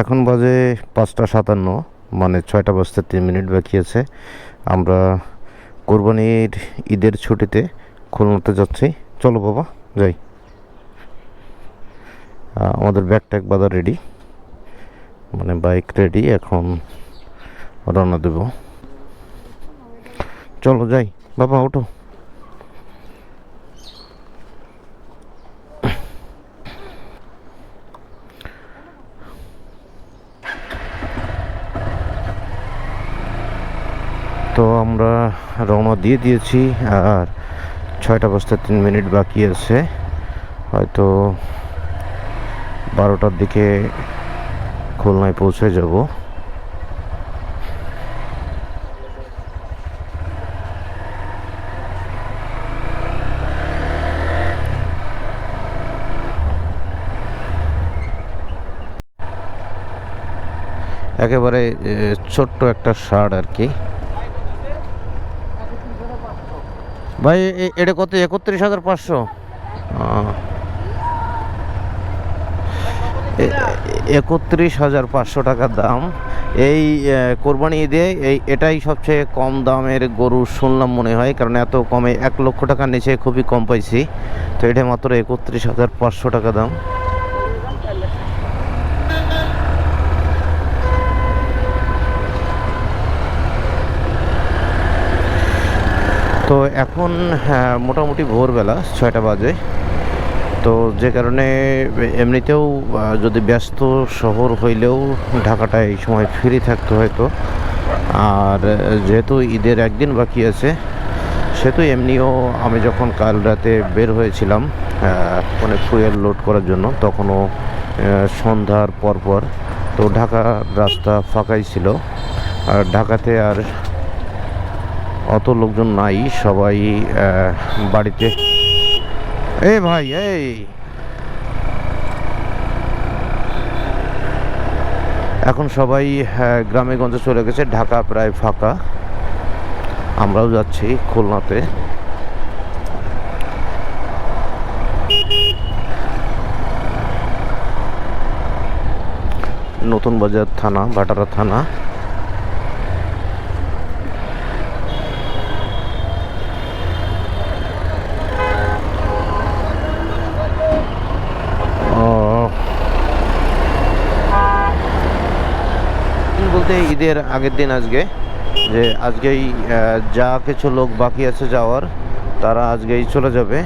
এখন বাজে 5টা 57, মানে 6টা বাজতে 3 মিনিট বাকি আছে। আমরা কোরবানির ঈদের ছুটিতে খুলনাতে যাচ্ছি। চলো বাবা, যাই। আমাদের ব্যাগ ট্যাগ বাঁধা রেডি, মানে বাইক রেডি, এখন রওনা দেব। চলো যাই বাবা, ওঠো। তো আমরা রওনা দিয়ে দিয়েছি, আর 6টা বাজতে 3 মিনিট বাকি আছে। হয়তো 12টার দিকে খুলনায় পৌঁছে যাব। একেবারে ছোট্ট একটা শার্ট আর কি। ভাই এটা কত? 31,500। 31,500 টাকার দাম। এই কোরবানি ঈদে এটাই সবচেয়ে কম দামের গরু শুনলাম মনে হয়, কারণ এত কমে 1 লক্ষ টাকার নিচে খুবই কম পাইছি। তো এটা মাত্র 31,500 টাকা দাম। তো এখন মোটামুটি ভোরবেলা 6টা বাজে। তো যে কারণে এমনিতেও যদি ব্যস্ত শহর হইলেও ঢাকাটা এই সময় ফ্রি থাকতো হয়তো। আর যেহেতু ঈদের একদিন বাকি আছে, সেহেতু এমনিও আমি যখন কাল রাতে বের হয়েছিলাম মানে ফুয়েল লোড করার জন্য, তখনও সন্ধ্যার পরপর। তো ঢাকার রাস্তা ফাঁকাই ছিল, আর ঢাকাতে আর অত লোকজন নাই, সবাই বাড়িতে। ভাই এখন সবাই গ্রামে গঞ্জে চলে গেছে, ঢাকা প্রায় ফাঁকা। আমরাও যাচ্ছি খুলনাতে। নতুন বাজার থানা, ভাটারা থানা। বলতে ঈদের আগের দিন আজকে, যে আজকেই যা কিছু লোক বাকি আছে যাওয়ার, তারা আজকেই চলে যাবে।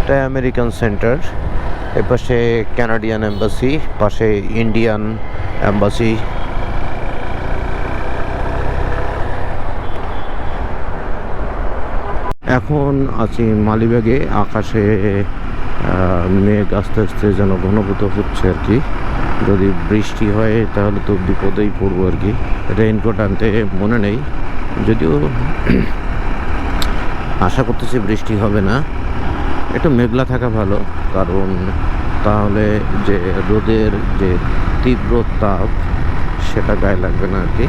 এটা আমেরিকান সেন্টার, এপাশে কানাডিয়ান এম্বাসি, পাশে ইন্ডিয়ান এম্বাসি। এখন আছি মালিবাগে। আকাশে মেঘ আস্তে আস্তে যেন ঘনীভূত হচ্ছে আর কি। যদি বৃষ্টি হয় তাহলে তো বিপদেই পড়বো আর কি। রেইনকোট আনতে মনে নেই, যদিও আশা করতেছি বৃষ্টি হবে না। একটু মেঘলা থাকা ভালো, কারণ তাহলে যে রোদের যে তীব্র তাপ সেটা গায়ে লাগবে না আর কি।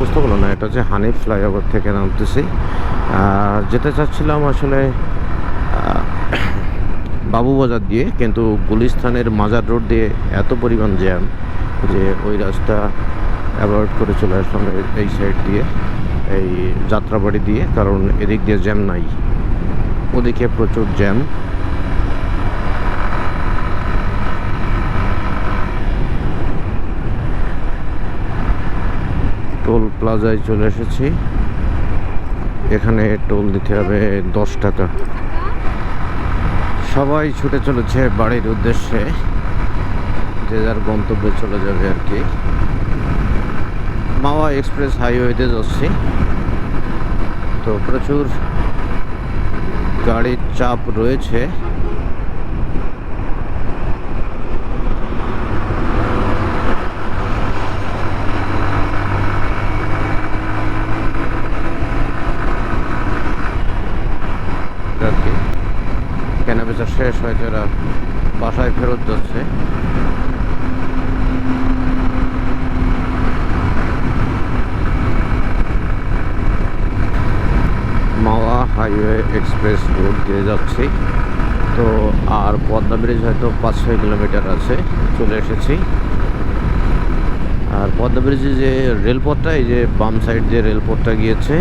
বুঝতে পারলো না, এটা হচ্ছে হানিফ ফ্লাইওভার থেকে নামতেছি। যেতে চাচ্ছিলাম আসলে বাবুবাজার দিয়ে, কিন্তু গুলিস্তানের মাজার রোড দিয়ে এত পরিমাণ জ্যাম যে ওই রাস্তা অ্যাভয়েড করে চলে আসলাম এই সাইড দিয়ে, এই যাত্রাবাড়ি দিয়ে, কারণ এদিক দিয়ে জ্যাম নাই, ওদিকে প্রচুর জ্যাম। টোল প্লাজায় চলে এসেছি। এখানে টোল দিতে হবে 10 টাকা। সবাই ছুটে চলেছে বাড়ির উদ্দেশ্যে, যে যার গন্তব্যে চলে যাবে আর কি। মাওয়া এক্সপ্রেস হাইওয়েতে যাচ্ছি, তো প্রচুর গাড়ির চাপ রয়েছে। কেনাবেচা শেষ হয়তো এরা বাসায় ফেরত যাচ্ছে। মাওয়া হাইওয়ে এক্সপ্রেস রোড দিয়ে যাচ্ছি। তো আর পদ্মা ব্রিজ হয়তো 5-6 কিলোমিটার আছে, চলে এসেছি। আর পদ্মা ব্রিজে যে রেলপথটা, এই যে বাম সাইড দিয়ে রেলপথটা গিয়েছে,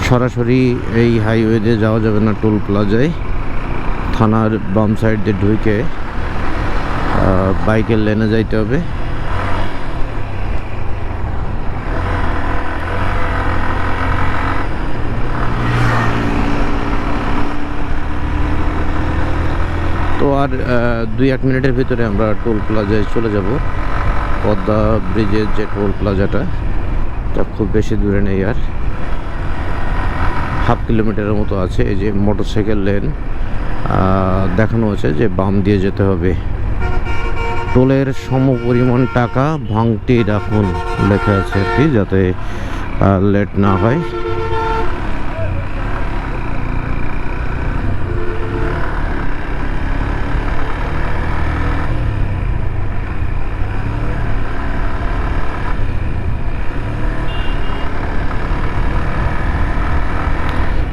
সরাসরি এই হাইওয়ে দিয়ে যাওয়া যাবে না, টোল প্লাজায় থানার বাম সাইড দিয়ে ঢুকে বাইকের লেনে যাইতে হবে। তো আর 2-1 মিনিটের ভিতরে আমরা টোল প্লাজায় চলে যাব। পদ্মা ব্রিজের যে টোল প্লাজাটা, তা খুব বেশি দূরে নেই, আর হাফ কিলোমিটারের মতো আছে। এই যে মোটরসাইকেল লেন দেখানো আছে যে বাম দিয়ে যেতে হবে। টোলের সমপরিমাণ টাকা ভাঙতি রাখুন লেখা আছে আর কি, যাতে লেট না হয়।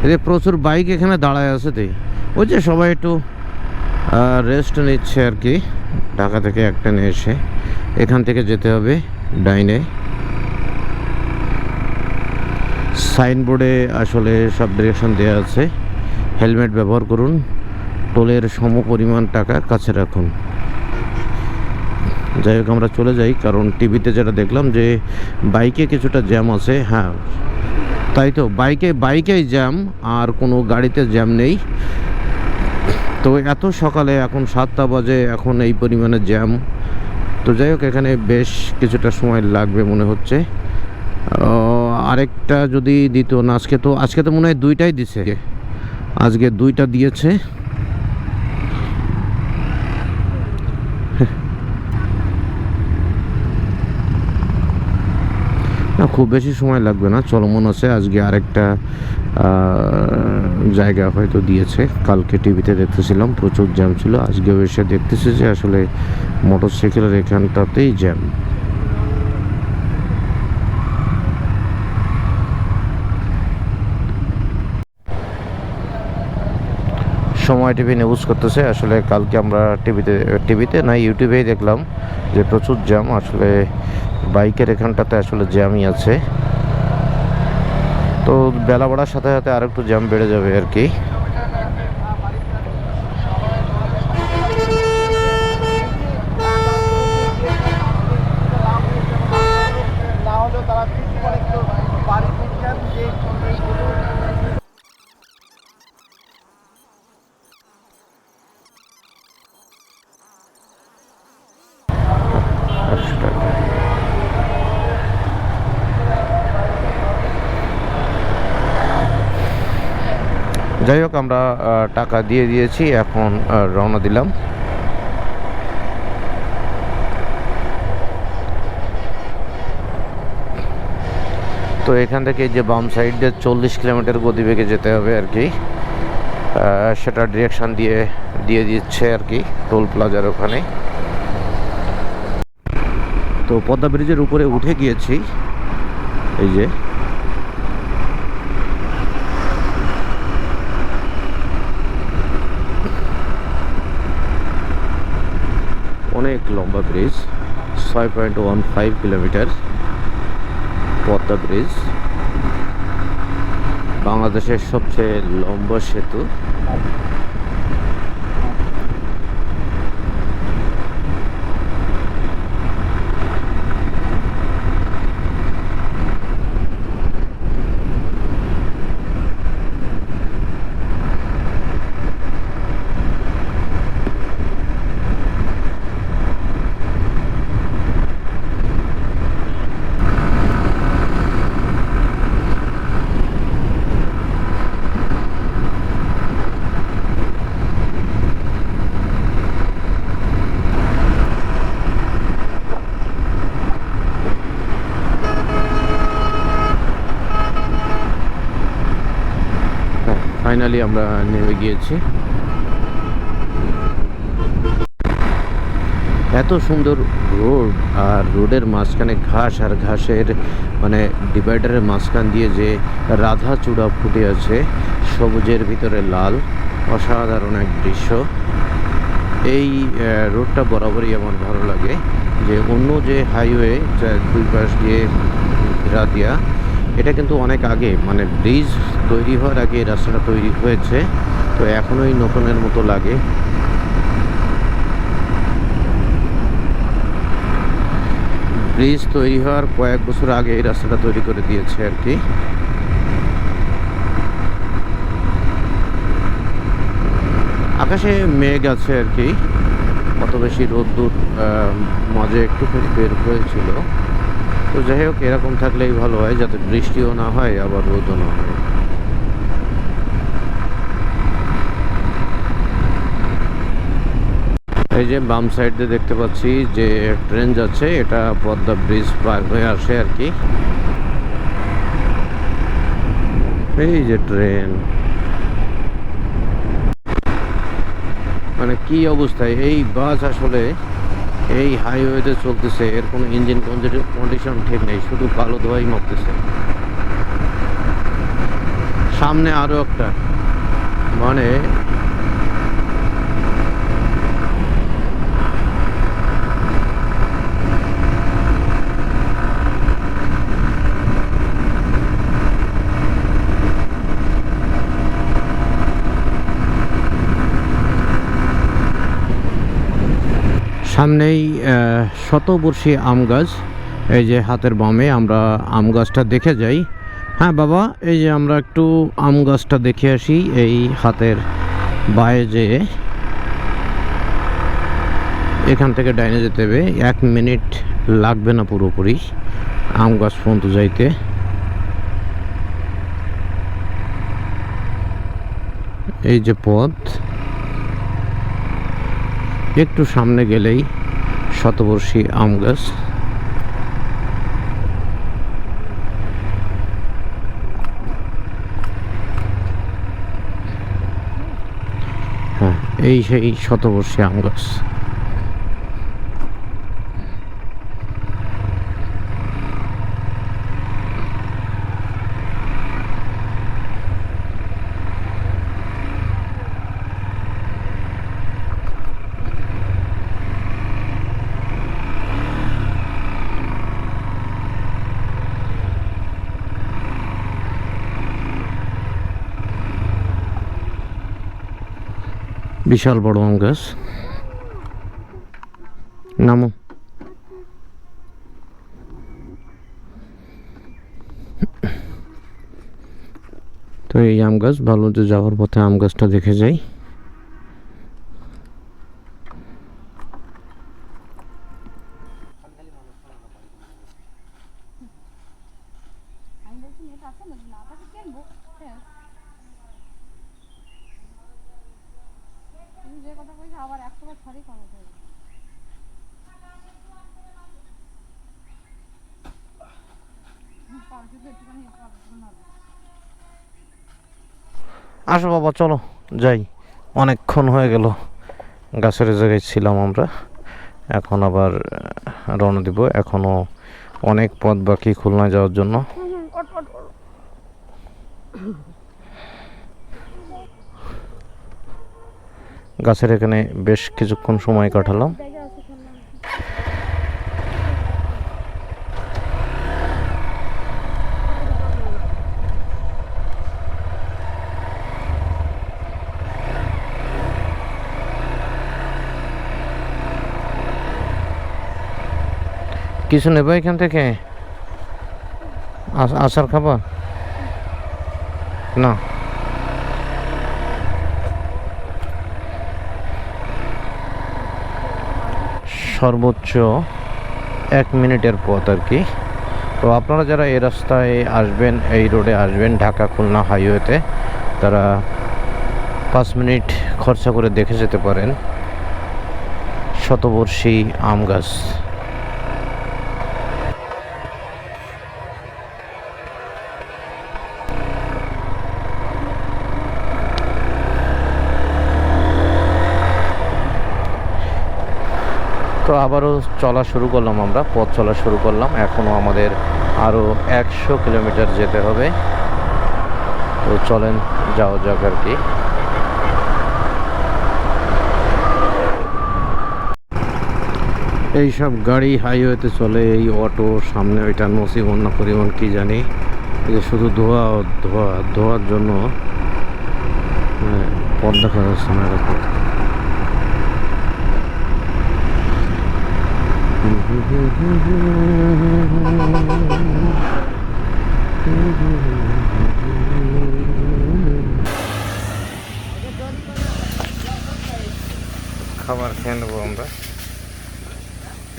এতে প্রচুর বাইক এখানে দাঁড়ায় আছে। তো ওই যে সবাই একটু রেস্ট নিচ্ছে আর কি। ঢাকা থেকে একটা নিয়ে এসে এখান থেকে যেতে হবে ডাইনে। সাইনবোর্ডে আসলে সব ডিরেকশন দেওয়া আছে। হেলমেট ব্যবহার করুন, টোলের সমপরিমাণ টাকা কাছে রাখুন। যাই হোক, আমরা চলে যাই, কারণ টিভিতে যেটা দেখলাম যে বাইকে কিছুটা জ্যাম আছে। হ্যাঁ, তাই তো, বাইকেই জ্যাম, আর কোনো গাড়িতে জ্যাম নেই। তো এত সকালে, এখন 7টা বাজে, এখন এই পরিমাণে জ্যাম। তো যাই হোক, এখানে বেশ কিছুটা সময় লাগবে মনে হচ্ছে। আরেকটা যদি দিত না, আজকে তো মনে হয় 2টাই দিছে। আজকে 2টা দিয়েছে। না, খুব বেশি সময় লাগবে না, চলমন আছে। আজকে আরেকটা জায়গা হয়তো দিয়েছে। কালকে টিভিতে দেখতেছিলাম প্রচুর জ্যাম ছিল, আজকেও এসে দেখতেছি যে আসলে মোটরসাইকেলের এখানটাতেই জ্যাম। সময় টিভি নিউজ করতেছে। আসলে কালকে আমরা টিভিতে না, ইউটিউবেই দেখলাম যে প্রচুর জ্যাম। আসলে বাইকের এখানটাতে আসলে জ্যামই আছে। তো বেলা বাড়ার সাথে সাথে আর একটু জ্যাম বেড়ে যাবে আর কি। যাই হোক, আমরা টাকা দিয়ে দিয়েছি, এখন রওনা দিলাম। তো এখান থেকে যে বাম সাইড দিয়ে 40 কিলোমিটার গতিবেগে যেতে হবে আর কি। সেটা ডিরেকশন দিয়ে দিচ্ছে আর কি টোল প্লাজার ওখানে। তো পদ্মা ব্রিজের উপরে উঠে গিয়েছি। এই যে অনেক লম্বা ব্রিজ, 6.15 কিলোমিটার পদ্মা ব্রিজ, বাংলাদেশের সবচেয়ে লম্বা সেতু। ফাইনালি আমরা নেমে গিয়েছি। এত সুন্দর রোড, আর রোডের মাঝখানে ঘাস, আর ঘাসের মানে ডিভাইডারের মাঝখান দিয়ে যে রাধা চূড়া ফুটে আছে, সবুজের ভিতরে লাল, অসাধারণ এক দৃশ্য। এই রোডটা বরাবরই আমার ভালো লাগে। যে অন্য যে হাইওয়ে দুই পাশ দিয়ে ঘেরা দিয়া, এটা কিন্তু অনেক আগে, মানে ব্রিজ তৈরি হওয়ার আগে এই রাস্তাটা তৈরি হয়েছে, তো এখনোই নতুনের মতো লাগে। ব্রিজ তৈরি হওয়ার কয়েক বছর আগে এই রাস্তাটা তৈরি করে দিয়েছে আর কি। আকাশে মেঘ আছে আর কি, অত বেশি রোদ্দুর মাঝে একটুখানি বের হয়েছিল। তো যাই হোক, এরকম থাকলেই ভালো হয়, যাতে বৃষ্টিও না হয় আবার রোদও না হয়। এই যে বাম সাইড দিয়ে দেখতে পাচ্ছি যে ট্রেন যাচ্ছে, এটা পদ্মা ব্রিজ পার হয়ে আসে আর কি। এই যে ট্রেন, মানে কি অবস্থায় এই বাস আসলে এই হাইওয়েতে চলতেছে, এর কোনো ইঞ্জিন কন্ডিশন ঠিক নেই, শুধু কালো ধোঁয়াই মারতেছে। সামনে আরো একটা, মানে সামনেই শতবর্ষী আম গাছ। এই যে হাতের বামে আমরা আম গাছটা দেখে যাই। হ্যাঁ বাবা, এই যে আমরা একটু আম গাছটা দেখে আসি। এই হাতের বায়ে যেয়ে এখান থেকে ডাইনে যেতে হবে, 1 মিনিট লাগবে না পুরোপুরি আম গাছ পর্যন্ত যাইতে। এই যে পথ, একটু সামনে গেলেই শতবর্ষী আম গাছ। হ্যাঁ, এই সেই শতবর্ষী আম গাছ। বিশাল বড় আম গাছ। নামো। তো এই আম গাছ, ভালো যে যাওয়ার পথে আম গাছটা দেখে যাই। আসো বাবা, চলো যাই, অনেকক্ষণ হয়ে গেল গাছের জায়গায় ছিলাম আমরা। এখন আবার রওনা দিব, এখনো অনেক পথ বাকি খুলনায় যাওয়ার জন্য। গাছের এখানে বেশ কিছুক্ষণ সময় কাটালাম। কিছু নেবো এখান থেকে? আচার খাবা না? সর্বোচ্চ 1 মিনিটের পথ আর কি। তো আপনারা যারা এই রাস্তায় আসবেন, এই রোডে আসবেন ঢাকা খুলনা হাইওয়েতে, তারা 5 মিনিট খরচা করে দেখে যেতে পারেন শতবর্ষী আম গাছ। তো আবারও চলা শুরু করলাম, আমরা পথ চলা শুরু করলাম। এখনও আমাদের আরও 100 কিলোমিটার যেতে হবে। তো চলেন যাওয়া যাক আর কি। এইসব গাড়ি হাইওয়েতে চলে, এই অটো সামনে ওইটা নসিবন্যা পরিমাণ কি জানি, এই যে শুধু ধোয়া ধোয়া ধোয়ার জন্য পথ দেখা যাচ্ছে না এরকম। খাবার খেয়ে নেবো আমরা।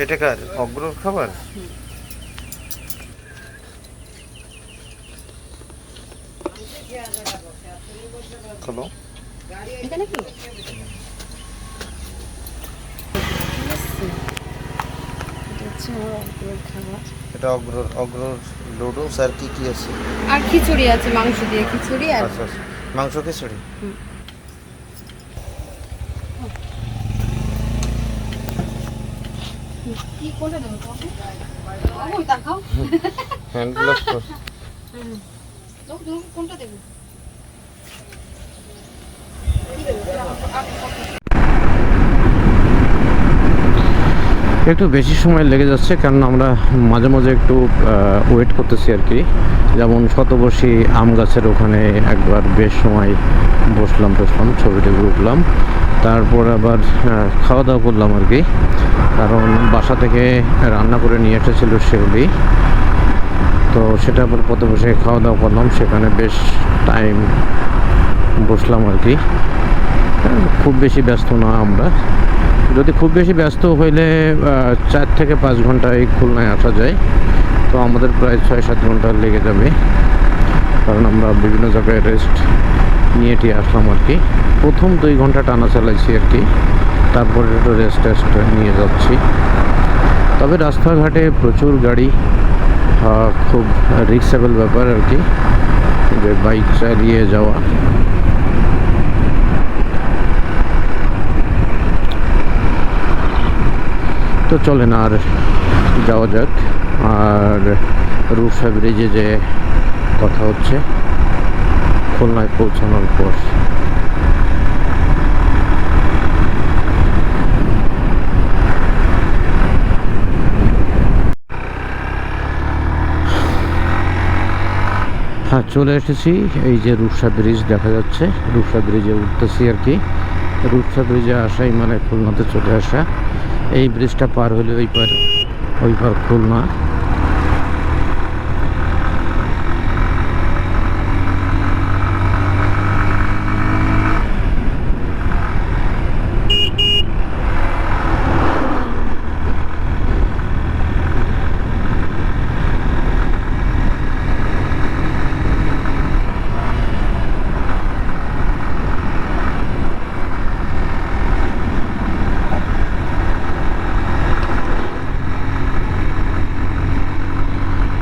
এটা কার অগ্রর খাবার? হ্যালো, এটা অগ্রর অগ্রর নুডলস আর কি কি আছে? আর খিচুড়ি আছে, মাংস দিয়ে খিচুড়ি। আর আচ্ছা আচ্ছা, মাংস খিচুড়ি। কি কোনটা দেবো? ওই তাকাও। হ্যান্ড গ্লাভস তো। তো তুমি কোনটা দেবো? একটু বেশি সময় লেগে যাচ্ছে, কারণ আমরা মাঝে মাঝে একটু ওয়েট করতেছি আর কি। যেমন শতবর্ষী আম গাছের ওখানে একবার বেশ সময় বসলাম ছবি টবি উঠলাম। তারপর আবার খাওয়া দাওয়া করলাম আর কি, কারণ বাসা থেকে রান্না করে নিয়ে এসেছিল সেগুলি। তো সেটা আবার পথে বসে খাওয়া দাওয়া করলাম, সেখানে বেশ টাইম বসলাম আর কি। খুব বেশি ব্যস্ত না আমরা, যদি খুব বেশি ব্যস্ত হইলে 4 থেকে 5 ঘন্টায় খুলনায় আসা যায়। তো আমাদের প্রায় 6-7 ঘন্টা লেগে যাবে, কারণ আমরা বিভিন্ন জায়গায় রেস্ট নিয়ে আসলাম আর কি। প্রথম 2 ঘন্টা টানা চালাইছি আর কি, তারপরে একটু রেস্ট নিয়ে যাচ্ছি। তবে রাস্তাঘাটে প্রচুর গাড়ি, খুব রিস্কেবল ব্যাপার আর কি, যে বাইক চালিয়ে যাওয়া। তো চলেন আর যাওয়া যাক। আর রূপসা ব্রিজে যে কথা হচ্ছে খুলনায় পৌঁছানোর পর। হ্যাঁ, চলে এসেছি। এই যে রূপসা ব্রিজ দেখা যাচ্ছে, রূপসা ব্রিজে উঠতেছি আর কি। রূপসা ব্রিজে আসাই মানে খুলনাতে চলে আসা। এই ব্রিজটা পার হলে ওই পার খুলনা।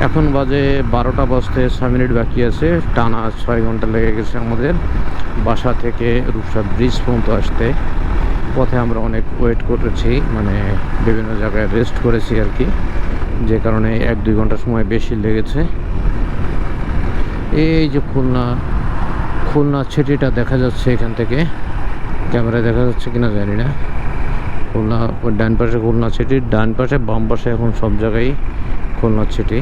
এখন বাজে 12টা বাজতে 6 মিনিট বাকি আছে। টানা 6 ঘন্টা লেগে গেছে আমাদের বাসা থেকে রূপসা ব্রিজ পর্যন্ত আসতে। পথে আমরা অনেক ওয়েট করেছি, মানে বিভিন্ন জায়গায় রেস্ট করেছি আর কি, যে কারণে 1-2 ঘন্টা সময় বেশি লেগেছে। এই যে খুলনা সিটিটা দেখা যাচ্ছে এখান থেকে, ক্যামেরায় দেখা যাচ্ছে কিনা জানি না। খুলনা ডান পাশে খুলনা সিটি, ডান পাশে বাম পাশে এখন সব জায়গায় খুলনা সিটি।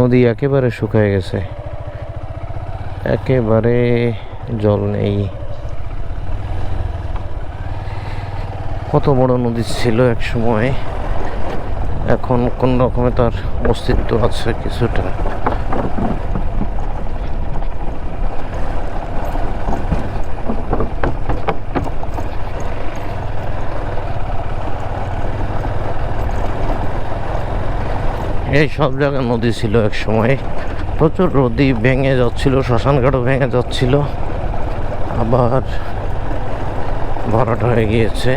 নদী একেবারে শুকিয়ে গেছে, একেবারে জল নেই। কত বড় নদী ছিল এক সময়, এখন কোন রকমে তার অস্তিত্ব আছে কিছুটা। এই সব জায়গায় নদী ছিল এক সময়, প্রচুর নদী ভেঙে যাচ্ছিল, শ্মশানঘাটও ভেঙে যাচ্ছিল, আবার ভরাট হয়ে গিয়েছে।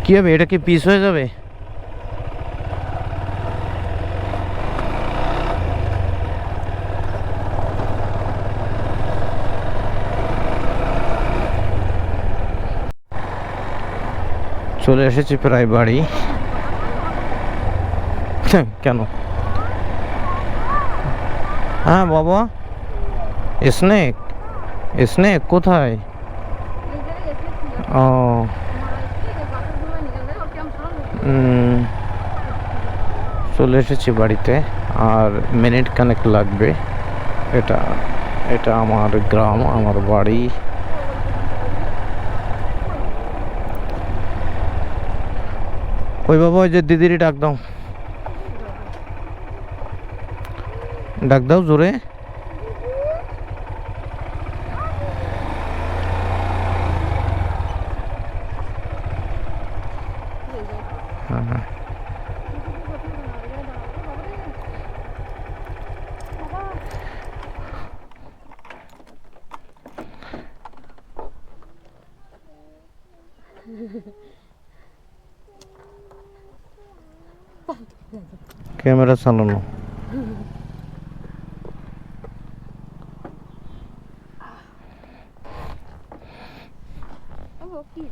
কি হবে, এটা কি পিস হয়ে যাবে? চলে এসেছি প্রায় বাড়ি। কেন? হ্যাঁ বাবা, স্নেক, স্নেক কোথায়? ও চলে এসেছি বাড়িতে, আর মিনিট খানেক লাগবে। এটা এটা আমার গ্রাম, আমার বাড়ি। ওই বাবা, ওই যে দিদিরই ডাক দাও, ডাক দাও জোরে। হ্যাঁ, ক্যামেরা চালানো। কি